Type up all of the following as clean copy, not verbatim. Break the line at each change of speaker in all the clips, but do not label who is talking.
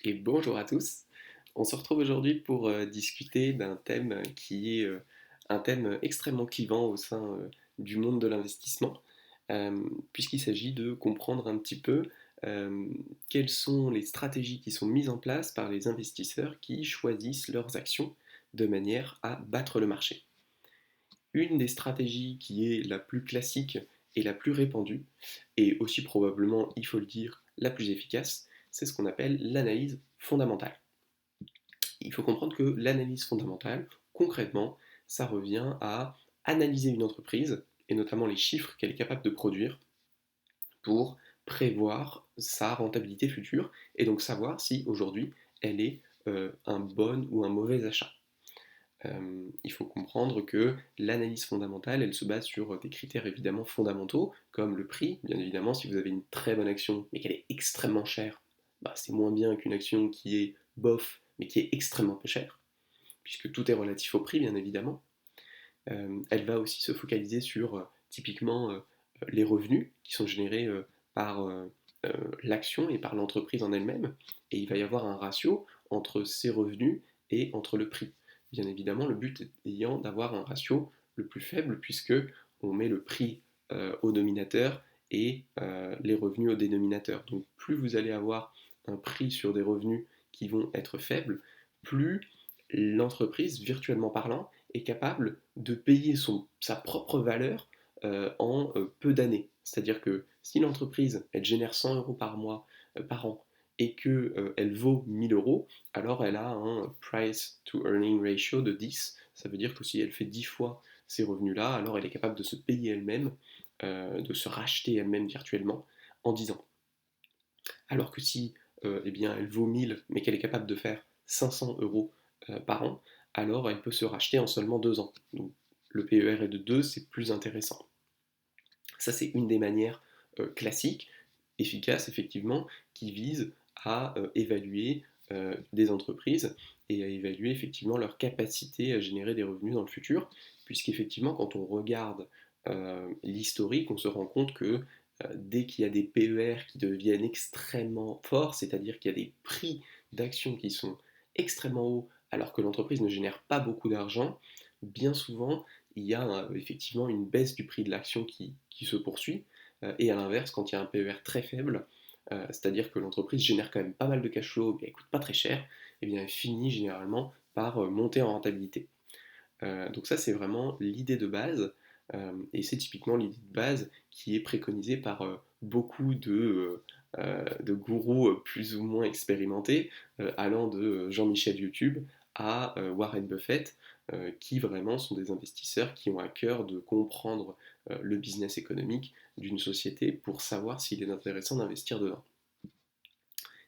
Et bonjour à tous. On se retrouve aujourd'hui pour discuter d'un thème qui est un thème extrêmement clivant au sein du monde de l'investissement, puisqu'il s'agit de comprendre un petit peu euh, quelles sont les stratégies qui sont mises en place par les investisseurs qui choisissent leurs actions de manière à battre le marché. Une des stratégies qui est la plus classique et la plus répandue, et aussi probablement, il faut le dire, la plus efficace, c'est ce qu'on appelle l'analyse fondamentale. Il faut comprendre que l'analyse fondamentale, concrètement, ça revient à analyser une entreprise, et notamment les chiffres qu'elle est capable de produire, pour prévoir sa rentabilité future, et donc savoir si aujourd'hui elle est un bon ou un mauvais achat. Il faut comprendre que l'analyse fondamentale, elle se base sur des critères évidemment fondamentaux, comme le prix. Bien évidemment, si vous avez une très bonne action, mais qu'elle est extrêmement chère, bah, c'est moins bien qu'une action qui est bof, mais qui est extrêmement peu chère, puisque tout est relatif au prix, bien évidemment. Elle va aussi se focaliser sur typiquement les revenus qui sont générés par l'action et par l'entreprise en elle-même, et il va y avoir un ratio entre ces revenus et entre le prix. Bien évidemment, le but ayant d'avoir un ratio le plus faible, puisque on met le prix au nominateur et les revenus au dénominateur. Donc plus vous allez avoir un prix sur des revenus qui vont être faibles, plus l'entreprise, virtuellement parlant, est capable de payer sa propre valeur en peu d'années. C'est-à-dire que si l'entreprise, elle génère 100 euros par mois, par an, et qu'elle elle vaut 1000 euros, alors elle a un price to earning ratio de 10. Ça veut dire que si elle fait 10 fois ces revenus-là, alors elle est capable de se payer elle-même, de se racheter elle-même virtuellement en 10 ans. Alors que si eh bien, elle vaut 1000, mais qu'elle est capable de faire 500 euros par an, alors elle peut se racheter en seulement 2 ans. Donc le PER est de 2, c'est plus intéressant. Ça, c'est une des manières classiques, efficaces effectivement, qui visent à évaluer des entreprises et à évaluer effectivement leur capacité à générer des revenus dans le futur, puisqu'effectivement, quand on regarde l'historique, on se rend compte que dès qu'il y a des PER qui deviennent extrêmement forts, c'est-à-dire qu'il y a des prix d'actions qui sont extrêmement hauts alors que l'entreprise ne génère pas beaucoup d'argent, bien souvent, il y a effectivement une baisse du prix de l'action qui se poursuit. Et à l'inverse, quand il y a un PER très faible, c'est-à-dire que l'entreprise génère quand même pas mal de cash flow, mais elle coûte pas très cher, et bien elle finit généralement par monter en rentabilité. Donc ça, c'est vraiment l'idée de base, et c'est typiquement l'idée de base qui est préconisée par beaucoup de gourous plus ou moins expérimentés, allant de Jean-Michel YouTube à Warren Buffett, qui vraiment sont des investisseurs qui ont à cœur de comprendre le business économique d'une société pour savoir s'il est intéressant d'investir dedans.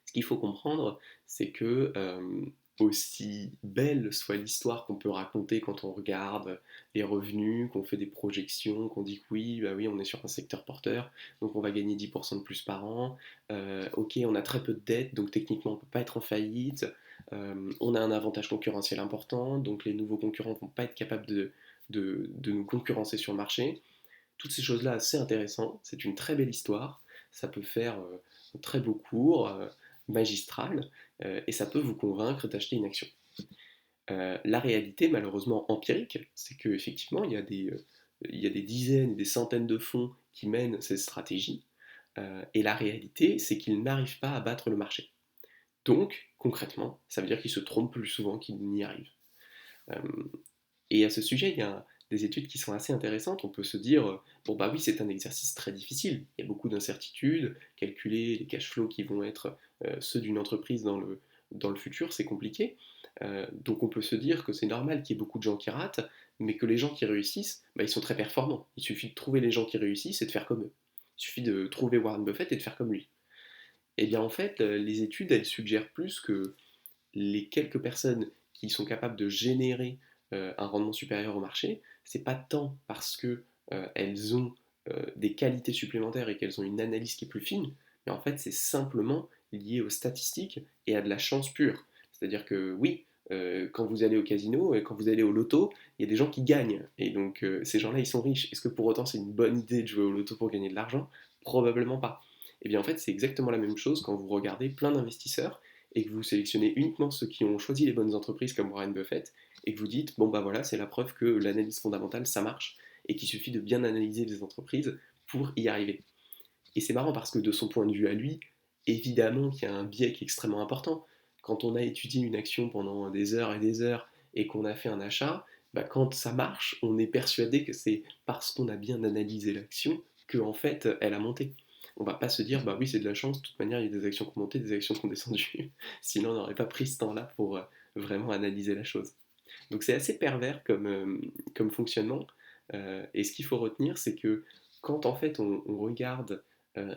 Ce qu'il faut comprendre, c'est que aussi belle soit l'histoire qu'on peut raconter quand on regarde les revenus, qu'on fait des projections, qu'on dit que oui, bah oui, on est sur un secteur porteur, donc on va gagner 10% de plus par an. Ok, on a très peu de dettes, donc techniquement on ne peut pas être en faillite. On a un avantage concurrentiel important, donc les nouveaux concurrents ne vont pas être capables de nous concurrencer sur le marché. Toutes ces choses-là, c'est intéressant, c'est une très belle histoire, ça peut faire un très beau cours, magistral, et ça peut vous convaincre d'acheter une action. La réalité, malheureusement empirique, c'est qu'effectivement, il y a des dizaines et des centaines de fonds qui mènent ces stratégies, et la réalité, c'est qu'ils n'arrivent pas à battre le marché. Donc, concrètement, ça veut dire qu'ils se trompent plus souvent qu'ils n'y arrivent. Euh, et à ce sujet, il y a des études qui sont assez intéressantes. On peut se dire, bon bah oui, c'est un exercice très difficile. Il y a beaucoup d'incertitudes. Calculer les cash flows qui vont être ceux d'une entreprise dans le futur, c'est compliqué. Donc on peut se dire que c'est normal qu'il y ait beaucoup de gens qui ratent, mais que les gens qui réussissent, bah, ils sont très performants. Il suffit de trouver les gens qui réussissent et de faire comme eux. Il suffit de trouver Warren Buffett et de faire comme lui. Et bien en fait, les études, elles suggèrent plus que les quelques personnes qui sont capables de générer un rendement supérieur au marché, c'est pas tant parce que elles ont des qualités supplémentaires et qu'elles ont une analyse qui est plus fine, mais en fait c'est simplement lié aux statistiques et à de la chance pure. C'est-à-dire que oui, quand vous allez au casino et quand vous allez au loto, il y a des gens qui gagnent. Et donc ces gens-là, ils sont riches. Est-ce que pour autant c'est une bonne idée de jouer au loto pour gagner de l'argent? Probablement pas. Et bien en fait, c'est exactement la même chose quand vous regardez plein d'investisseurs et que vous sélectionnez uniquement ceux qui ont choisi les bonnes entreprises comme Warren Buffett, et que vous dites, bon bah voilà, c'est la preuve que l'analyse fondamentale, ça marche, et qu'il suffit de bien analyser les entreprises pour y arriver. Et c'est marrant parce que de son point de vue à lui, évidemment qu'il y a un biais qui est extrêmement important. Quand on a étudié une action pendant des heures et des heures et qu'on a fait un achat, bah, quand ça marche, on est persuadé que c'est parce qu'on a bien analysé l'action que en fait elle a monté. On va pas se dire bah oui c'est de la chance, de toute manière il y a des actions qui ont monté, des actions qui ont descendu. Sinon on n'aurait pas pris ce temps-là pour vraiment analyser la chose. Donc c'est assez pervers comme fonctionnement. Et ce qu'il faut retenir, c'est que quand en fait on regarde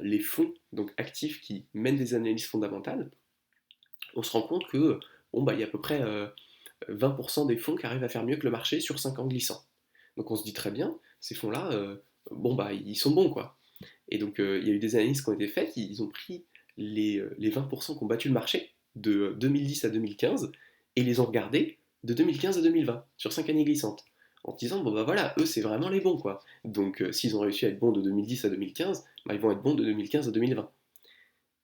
les fonds donc actifs qui mènent des analyses fondamentales, on se rend compte que bon, bah, il y a à peu près 20% des fonds qui arrivent à faire mieux que le marché sur 5 ans glissants. Donc on se dit très bien, ces fonds-là, bon, bah, ils sont bons quoi. Et donc il y a eu des analyses qui ont été faites, ils ont pris les 20% qui ont battu le marché de 2010 à 2015 et les ont regardés de 2015 à 2020 sur 5 années glissantes. En se disant, bon bah voilà, eux c'est vraiment les bons quoi. Donc s'ils ont réussi à être bons de 2010 à 2015, bah, ils vont être bons de 2015 à 2020.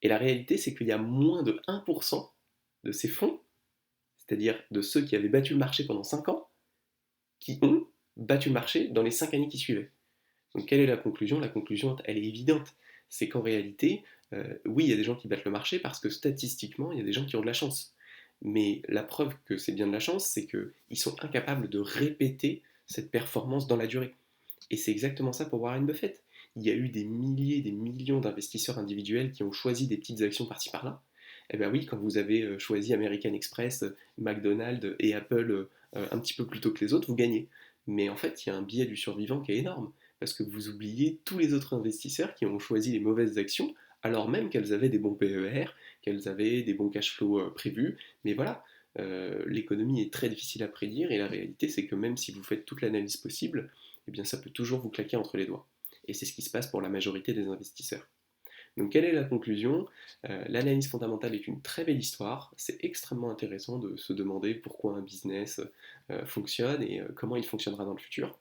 Et la réalité, c'est qu'il y a moins de 1% de ces fonds, c'est-à-dire de ceux qui avaient battu le marché pendant 5 ans, qui ont battu le marché dans les 5 années qui suivaient. Donc quelle est la conclusion? La conclusion, elle est évidente. C'est qu'en réalité, oui, il y a des gens qui battent le marché parce que statistiquement, il y a des gens qui ont de la chance. Mais la preuve que c'est bien de la chance, c'est qu'ils sont incapables de répéter cette performance dans la durée. Et c'est exactement ça pour Warren Buffett. Il y a eu des milliers, des millions d'investisseurs individuels qui ont choisi des petites actions par-ci par-là. Eh bien oui, quand vous avez choisi American Express, McDonald's et Apple un petit peu plus tôt que les autres, vous gagnez. Mais en fait, il y a un biais du survivant qui est énorme, parce que vous oubliez tous les autres investisseurs qui ont choisi les mauvaises actions, alors même qu'elles avaient des bons PER, qu'elles avaient des bons cash flows prévus. Mais voilà, l'économie est très difficile à prédire, et la réalité, c'est que même si vous faites toute l'analyse possible, eh bien ça peut toujours vous claquer entre les doigts. Et c'est ce qui se passe pour la majorité des investisseurs. Donc quelle est la conclusion? L'analyse fondamentale est une très belle histoire. C'est extrêmement intéressant de se demander pourquoi un business fonctionne et comment il fonctionnera dans le futur.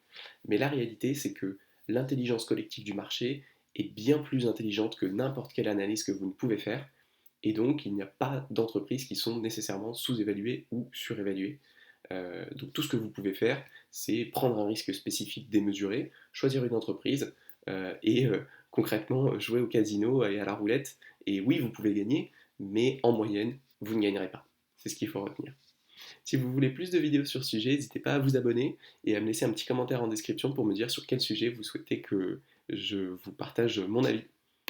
Mais la réalité, c'est que l'intelligence collective du marché est bien plus intelligente que n'importe quelle analyse que vous ne pouvez faire. Et donc, il n'y a pas d'entreprises qui sont nécessairement sous-évaluées ou surévaluées. Donc tout ce que vous pouvez faire, c'est prendre un risque spécifique démesuré, choisir une entreprise et concrètement jouer au casino et à la roulette. Et oui, vous pouvez gagner, mais en moyenne, vous ne gagnerez pas. C'est ce qu'il faut retenir. Si vous voulez plus de vidéos sur ce sujet, n'hésitez pas à vous abonner et à me laisser un petit commentaire en description pour me dire sur quel sujet vous souhaitez que je vous partage mon avis.